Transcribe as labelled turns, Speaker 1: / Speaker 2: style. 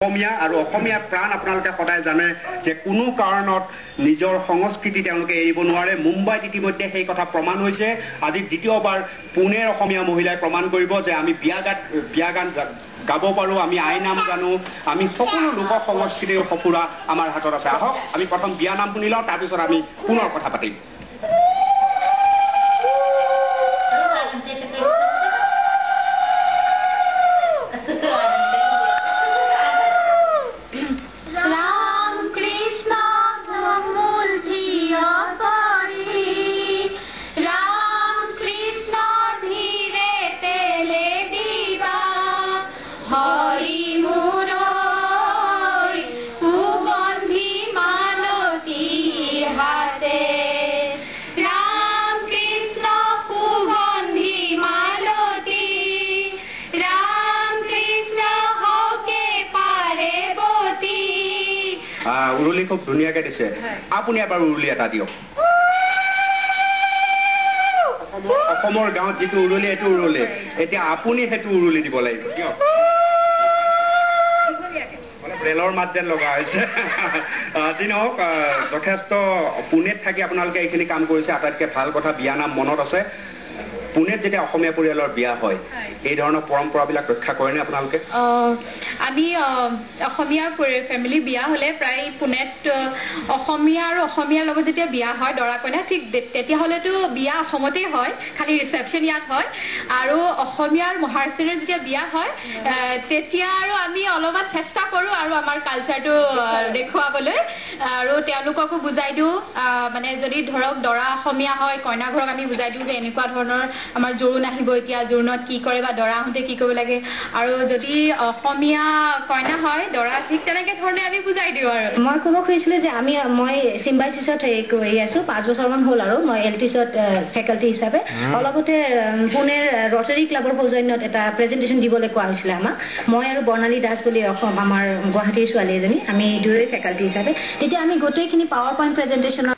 Speaker 1: অসমীয়া আৰু অসমীয়া প্ৰাণ আপোনালোকে সদায় জানে যে কোনো কাৰণত নিজৰ সংস্কৃতি তেওঁলোকে এৰিব নোৱাৰে। মুম্বাইত ইতিমধ্যে সেই কথা প্ৰমাণ হৈছে। আজি দ্বিতীয়বাৰ পুনেৰ অসমীয়া মহিলাই প্ৰমাণ কৰিব যে আমি বিয়া গান গাব পাৰোঁ, আমি আইনাম জানো, আমি সকলো লোক সংস্কৃতিৰ সফুৰা আমাৰ হাতত আছে। আহক আমি প্ৰথম বিয়া নাম শুনি লওঁ, তাৰপিছত আমি পুনৰ কথা পাতিম। উৰুলি খুব ধুনীয়াকে দিছে, আপুনি এবাৰ উৰুলি এটা দিয়ক। অসমৰ গাঁৱত যিটো উৰুলি এইটো উৰুলি, এতিয়া আপুনি সেইটো উৰুলি দিব লাগিব দিয়ক। ৰেলৰ মাত যেন লগা হৈছে। যি নহওক, যথেষ্ট পুনেত থাকি আপোনালোকে এইখিনি কাম কৰিছে, আটাইতকৈ ভাল কথা। বিয়া নাম মনত আছে। পুনেত যেতিয়া অসমীয়া পৰিয়ালৰ বিয়া হয়, এই ধৰণৰ পৰম্পৰাবিলাক ৰক্ষা কৰেনে আপোনালোকে?
Speaker 2: আমি অসমীয়া ফেমিলি বিয়া হ'লে প্ৰায় পুনেত অসমীয়া আৰু অসমীয়াৰ লগত যেতিয়া বিয়া হয় দৰা কইনা, ঠিক তেতিয়াহ'লেতো বিয়া অসমতেই হয়, খালি ৰিচেপশ্যন ইয়াত হয়। আৰু অসমীয়াৰ মহাৰাষ্ট্ৰৰ যেতিয়া বিয়া হয় তেতিয়া আৰু আমি অলপমান চেষ্টা কৰোঁ আৰু আমাৰ কালচাৰটো দেখুৱাবলৈ, আৰু তেওঁলোককো বুজাই দিওঁ। মানে যদি ধৰক দৰা অসমীয়া হয়, কইনা ঘৰক আমি বুজাই দিওঁ যে এনেকুৱা ধৰণৰ আমাৰ জোৰোণ আহিব, এতিয়া জোৰোণত কি কৰে বা দৰা আহোঁতে কি কৰিব লাগে। আৰু যদি অসমীয়া কইনা হয় দৰা, ঠিক তেনেকে ধৰণে আমি বুজাই দিওঁ। আৰু
Speaker 3: মই ক'ব খুজিছিলোঁ যে মই চিম্বাইচিছত কৰি আছোঁ 5 বছৰমান হ'ল, আৰু মই এলটিছত ফেকাল্টি হিচাপে। অলপতে পুনেৰ ৰটাৰী ক্লাবৰ সৌজন্যত এটা প্ৰেজেণ্টেশ্যন দিবলৈ কোৱা হৈছিলে আমাক। মই আৰু বৰ্ণালী দাস বুলি আমাৰ গুৱাহাটীৰ ছোৱালী এজনী, আমি দুয়োৰে ফেকাল্টি হিচাপে। তেতিয়া আমি গোটেইখিনি পাৱাৰ পইণ্ট প্ৰেজেণ্টেশ্যনৰ